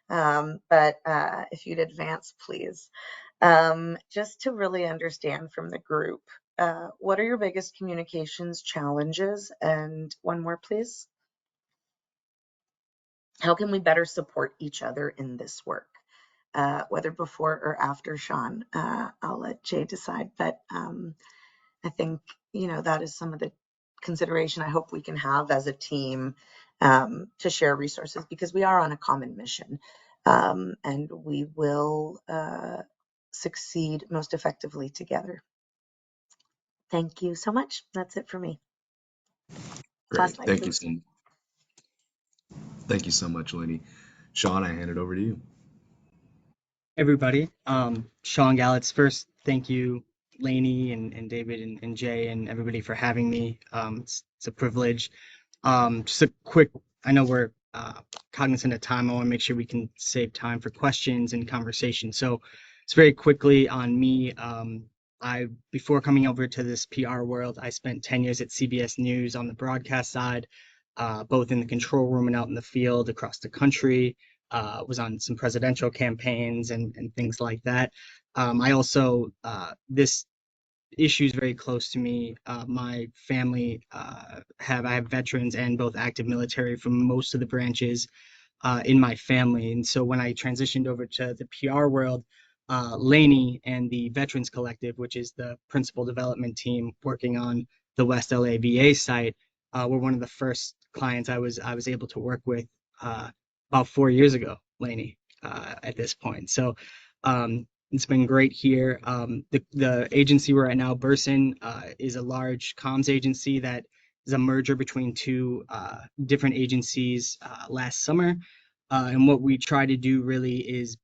But if you'd advance, please. Just to really understand from the group, what are your biggest communications challenges? And one more, please. How can we better support each other in this work? Whether before or after Sean, I'll let Jay decide. But I think, that is some of the consideration I hope we can have as a team, to share resources, because we are on a common mission, and we will succeed most effectively together. Thank you so much. That's it for me. Great. Slide, please. Thank you so much, Lenny. Sean, I hand it over to you. Everybody. Sean Gallitz, first, thank you, Lainey and David and Jay and everybody for having me. It's a privilege. Just a quick, I know we're cognizant of time. I want to make sure we can save time for questions and conversation. So it's very quickly on me. Before coming over to this PR world, I spent 10 years at CBS News on the broadcast side, both in the control room and out in the field across the country. Was on some presidential campaigns and things like that. I also, this issue is very close to me. My family I have veterans and both active military from most of the branches in my family. And so when I transitioned over to the PR world, Lainey and the Veterans Collective, which is the principal development team working on the West LA VA site, were one of the first clients I was able to work with about 4 years ago, Lainey, at this point. So it's been great here. The agency we're at now, Burson, is a large comms agency that is a merger between two different agencies last summer. And what we try to do really is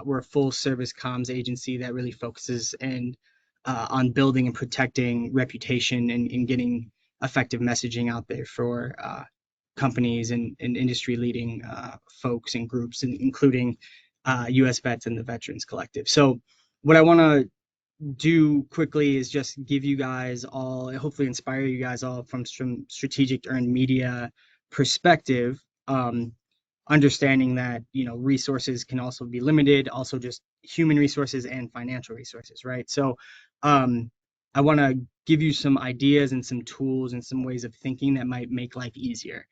we're a full service comms agency that really focuses on building and protecting reputation and getting effective messaging out there for companies and industry leading folks and groups, including US Vets and the Veterans Collective. So what I want to do quickly is just give you guys all, hopefully inspire you guys all from strategic earned media perspective, understanding that, resources can also be limited, also just human resources and financial resources, right? So I want to give you some ideas and some tools and some ways of thinking that might make life easier.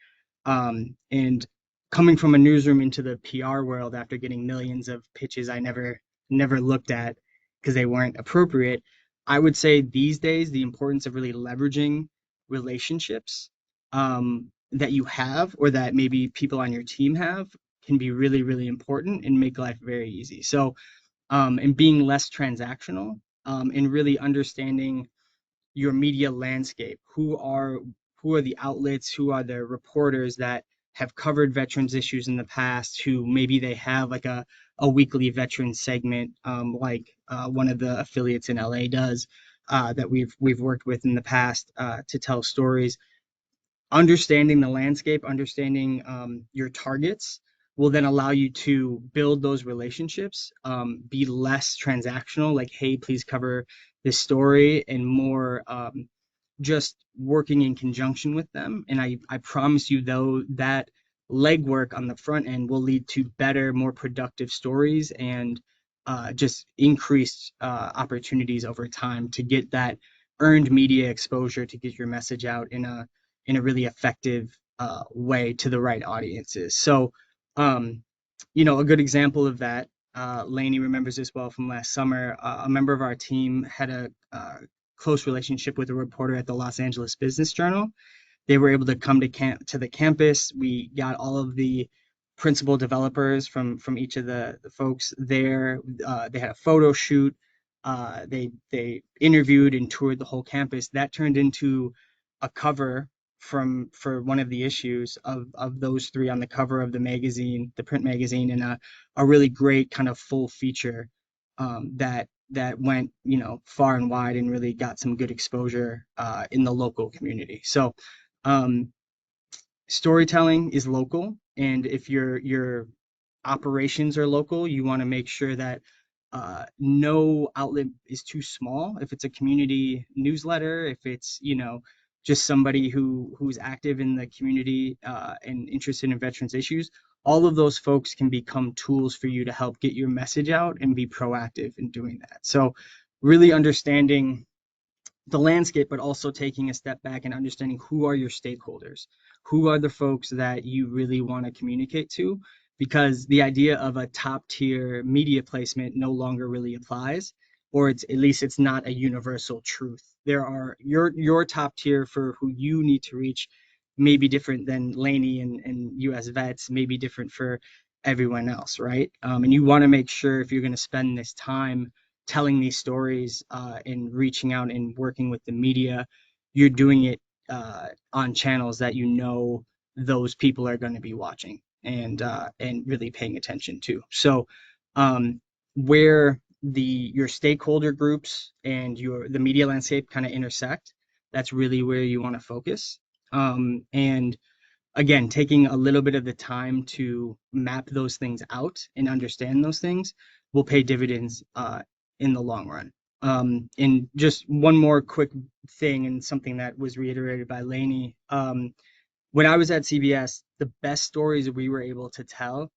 And coming from a newsroom into the PR world after getting millions of pitches I never looked at because they weren't appropriate, I would say these days the importance of really leveraging relationships that you have or that maybe people on your team have can be really, really important and make life very easy. So and being less transactional, and really understanding your media landscape. Who are the outlets, who are the reporters that have covered veterans issues in the past, who maybe they have like a weekly veteran segment, like one of the affiliates in LA does, that we've worked with in the past to tell stories. Understanding the landscape, understanding your targets will then allow you to build those relationships, be less transactional, like, hey, please cover this story, and more just working in conjunction with them. And I promise you, though, that legwork on the front end will lead to better, more productive stories and just increased opportunities over time to get that earned media exposure, to get your message out in a really effective way to the right audiences. So, a good example of that Lainey remembers this well from last summer. A member of our team had a close relationship with a reporter at the Los Angeles Business Journal. They were able to come to the campus. We got all of the principal developers from each of the folks there. They had a photo shoot. They interviewed and toured the whole campus. That turned into a cover for one of the issues of those three on the cover of the magazine, the print magazine, and a really great kind of full feature that went far and wide and really got some good exposure in the local community. So um, storytelling is local, and if your operations are local, you want to make sure that no outlet is too small. If it's a community newsletter, if it's just somebody who's active in the community and interested in veterans issues, all of those folks can become tools for you to help get your message out and be proactive in doing that. So really understanding the landscape, but also taking a step back and understanding who are your stakeholders, who are the folks that you really want to communicate to, because the idea of a top tier media placement no longer really applies, or it's at least it's not a universal truth. There are your top tier for who you need to reach may be different than Laney and US vets, may be different for everyone else, right? And you want to make sure if you're going to spend this time telling these stories and reaching out and working with the media, you're doing it on channels that those people are going to be watching and really paying attention to. So where your stakeholder groups and the media landscape kind of intersect, that's really where you want to focus. And again, taking a little bit of the time to map those things out and understand those things will pay dividends in the long run. And just one more quick thing, and something that was reiterated by Lainey. When I was at CBS, the best stories we were able to tell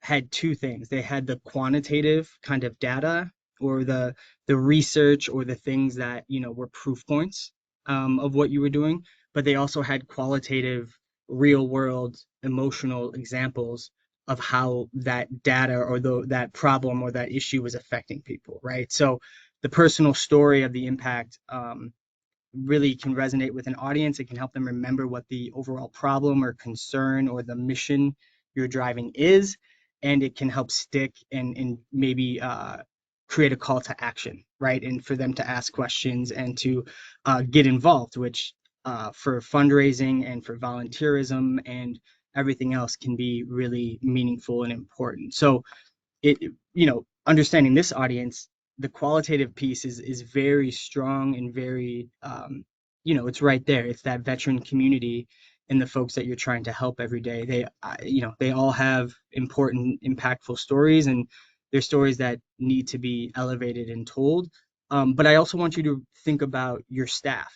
had two things. They had the quantitative kind of data, or the research, or the things that were proof points of what you were doing, but they also had qualitative, real world, emotional examples of how that data or that problem or that issue was affecting people, right? So the personal story of the impact really can resonate with an audience. It can help them remember what the overall problem or concern or the mission you're driving is, and it can help stick and maybe create a call to action, right? And for them to ask questions and to get involved, which for fundraising and for volunteerism and everything else can be really meaningful and important. So understanding this audience, the qualitative piece is very strong and very it's right there. It's that veteran community and the folks that you're trying to help every day. They all have important, impactful stories, and they're stories that need to be elevated and told. But I also want you to think about your staff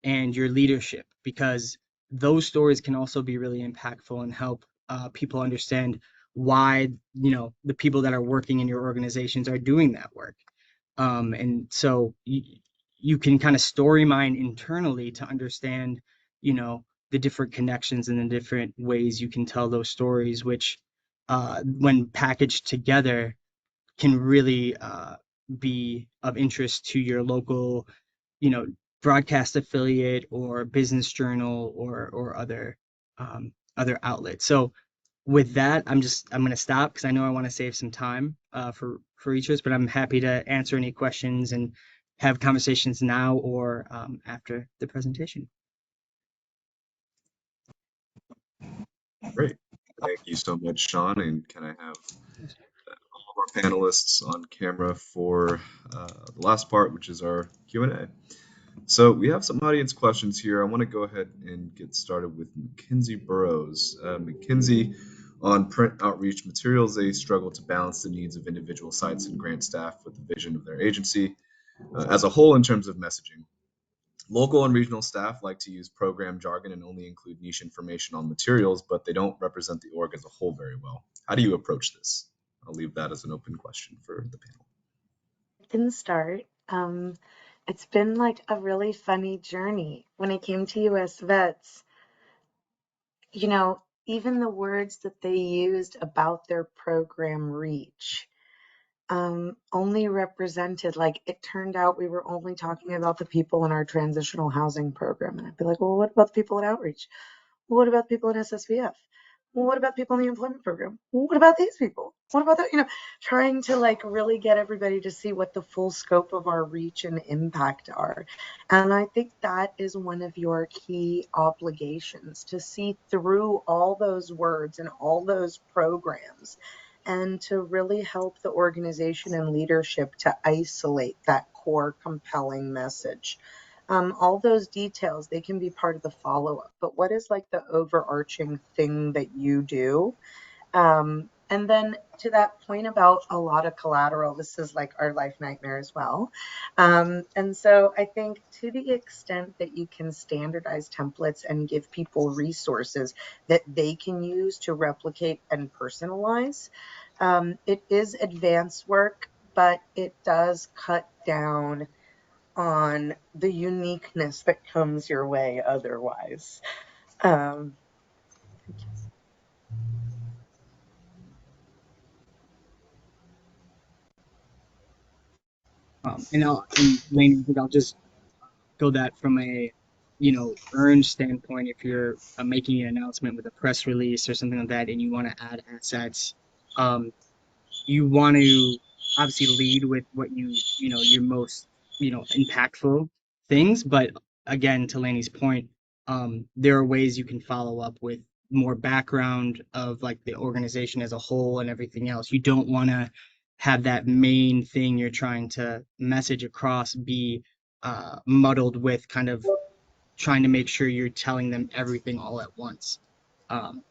and your leadership, because those stories can also be really impactful and help people understand why the people that are working in your organizations are doing that work. And so you can kind of story mine internally to understand the different connections and the different ways you can tell those stories, which when packaged together can really be of interest to your local you know broadcast affiliate or business journal or other outlets. So with that, I'm going to stop because I know I want to save some time for each of us, but I'm happy to answer any questions and have conversations now or after the presentation. Great. Thank you so much, Sean. And can I have all of our panelists on camera for the last part, which is our Q&A? So we have some audience questions here. I want to go ahead and get started with Mackenzie Burrows. Mackenzie, on print outreach materials, they struggle to balance the needs of individual sites and grant staff with the vision of their agency as a whole in terms of messaging. Local and regional staff like to use program jargon and only include niche information on materials, but they don't represent the org as a whole very well. How do you approach this? I'll leave that as an open question for the panel. I can start. It's been like a really funny journey. When it came to US Vets, even the words that they used about their program reach, only represented, like it turned out we were only talking about the people in our transitional housing program. And I'd be like, well, what about the people in outreach? Well, what about people in SSVF? Well, what about people in the employment program? Well, what about these people? What about that? Trying to like really get everybody to see what the full scope of our reach and impact are. And I think that is one of your key obligations, to see through all those words and all those programs and to really help the organization and leadership to isolate that core compelling message. All those details, they can be part of the follow-up, but what is like the overarching thing that you do? And then to that point about a lot of collateral, this is like our life nightmare as well. And so I think to the extent that you can standardize templates and give people resources that they can use to replicate and personalize, it is advanced work, but it does cut down on the uniqueness that comes your way otherwise. Um, And Lane, I think I'll just go that from a earn standpoint. If you're making an announcement with a press release or something like that, and you want to add assets, um, you want to obviously lead with what your most impactful things. But again, to Laney's point, there are ways you can follow up with more background of like the organization as a whole and everything else. You don't want to have that main thing you're trying to message across be muddled with kind of trying to make sure you're telling them everything all at once. Um,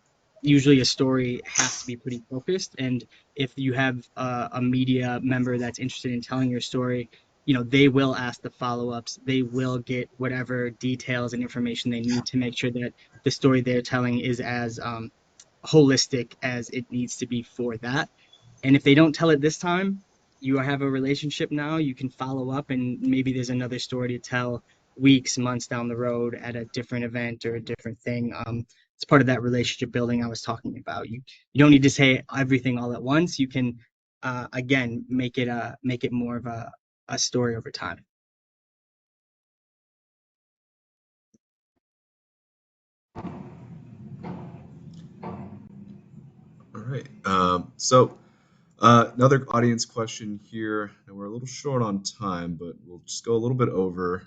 Usually a story has to be pretty focused, and if you have a media member that's interested in telling your story, they will ask the follow-ups. They will get whatever details and information they need to make sure that the story they're telling is as holistic as it needs to be for that. And if they don't tell it this time, you have a relationship now. You can follow up, and maybe there's another story to tell weeks, months down the road at a different event or a different thing. It's part of that relationship building I was talking about. You don't need to say everything all at once. You can again make it more of a story over time. All right. Another audience question here, and we're a little short on time, but we'll just go a little bit over.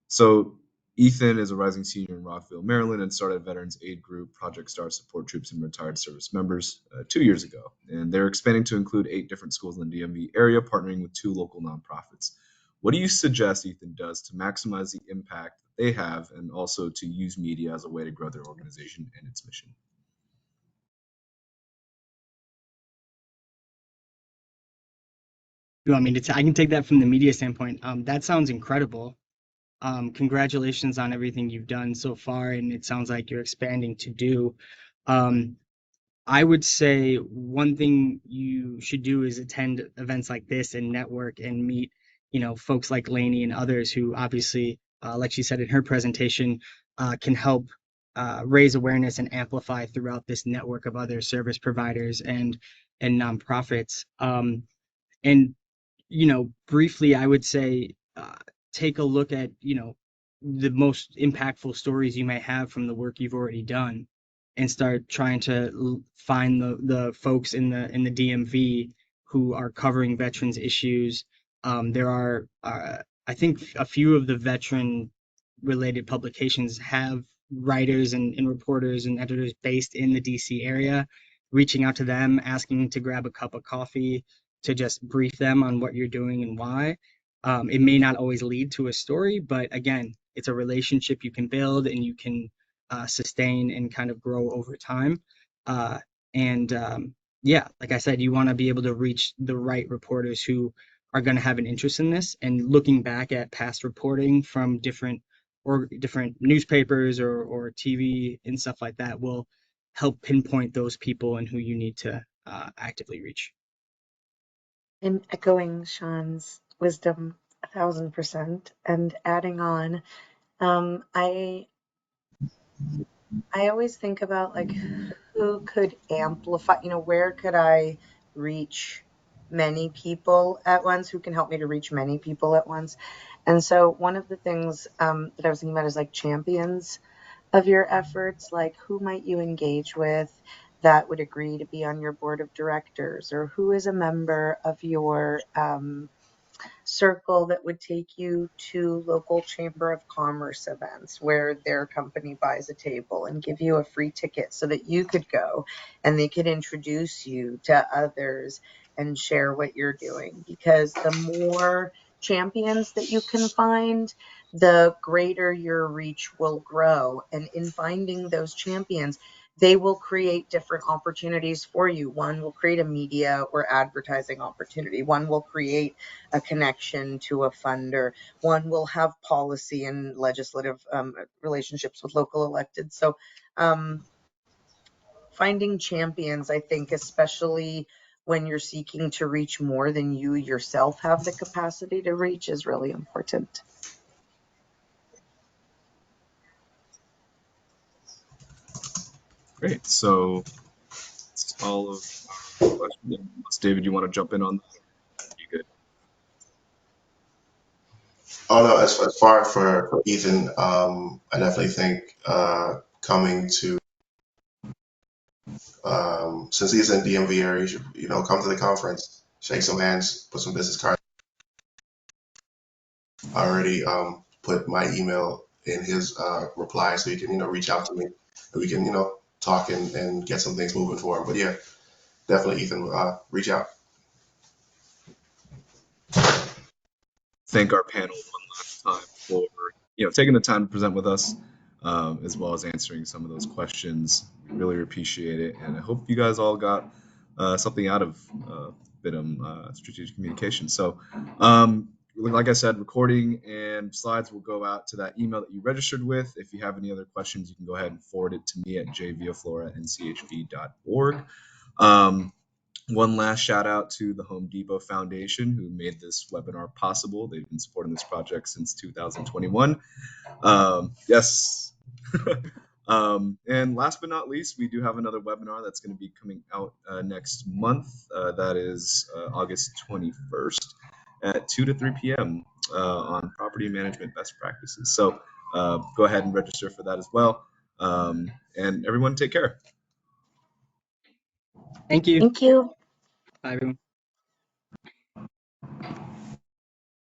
So Ethan is a rising senior in Rockville, Maryland, and started a Veterans Aid Group, Project Star Support Troops and Retired Service Members 2 years ago. And they're expanding to include 8 different schools in the DMV area, partnering with 2 local nonprofits. What do you suggest Ethan does to maximize the impact that they have and also to use media as a way to grow their organization and its mission? You want me to? I can take that from the media standpoint. That sounds incredible. Congratulations on everything you've done so far, and it sounds like you're expanding to do. Um, I would say one thing you should do is attend events like this and network and meet, folks like Lainey and others who obviously, like she said in her presentation, can help raise awareness and amplify throughout this network of other service providers and nonprofits. And briefly, I would say take a look at, the most impactful stories you may have from the work you've already done, and start trying to find the folks in the DMV who are covering veterans issues. There are, I think, a few of the veteran related publications have writers and reporters and editors based in the DC area. Reaching out to them, asking to grab a cup of coffee to just brief them on what you're doing and why. It may not always lead to a story, but again, it's a relationship you can build and you can sustain and kind of grow over time. Uh, and Yeah, like I said, you want to be able to reach the right reporters who are going to have an interest in this. And looking back at past reporting from different newspapers or TV and stuff like that will help pinpoint those people and who you need to actively reach. I'm echoing Sean's wisdom 1,000% and adding on. I always think about like who could amplify, where could I reach many people at once, who can help me to reach many people at once. And so one of the things that I was thinking about is like champions of your efforts, like who might you engage with that would agree to be on your board of directors, or who is a member of your circle that would take you to local chamber of commerce events where their company buys a table and give you a free ticket so that you could go and they could introduce you to others and share what you're doing. Because the more champions that you can find, the greater your reach will grow. And in finding those champions, they will create different opportunities for you. One will create a media or advertising opportunity. One will create a connection to a funder. One will have policy and legislative relationships with local elected. So finding champions, I think, especially when you're seeking to reach more than you yourself have the capacity to reach, is really important. Great. So that's all of our questions. Unless, David, you want to jump in on that? You good? Oh no, as far for Ethan, I definitely think coming to since he's in DMV area, you should come to the conference, shake some hands, put some business cards. I already put my email in his reply, so he can reach out to me, and we can talk and get some things moving for him. But yeah, definitely Ethan, reach out. Thank our panel one last time for taking the time to present with us, as well as answering some of those questions. We really appreciate it, and I hope you guys all got something out of BITM strategic communication. So, like I said, recording and slides will go out to that email that you registered with. If you have any other questions, you can go ahead and forward it to me at jviaflora@nchv.org. One last shout out to the Home Depot Foundation, who made this webinar possible. They've been supporting this project since 2021. Yes. And last but not least, we do have another webinar that's going to be coming out next month. That is August 21st at 2 to 3 p.m. On property management best practices. So go ahead and register for that as well. And everyone take care. Thank you. Thank you. Bye, everyone.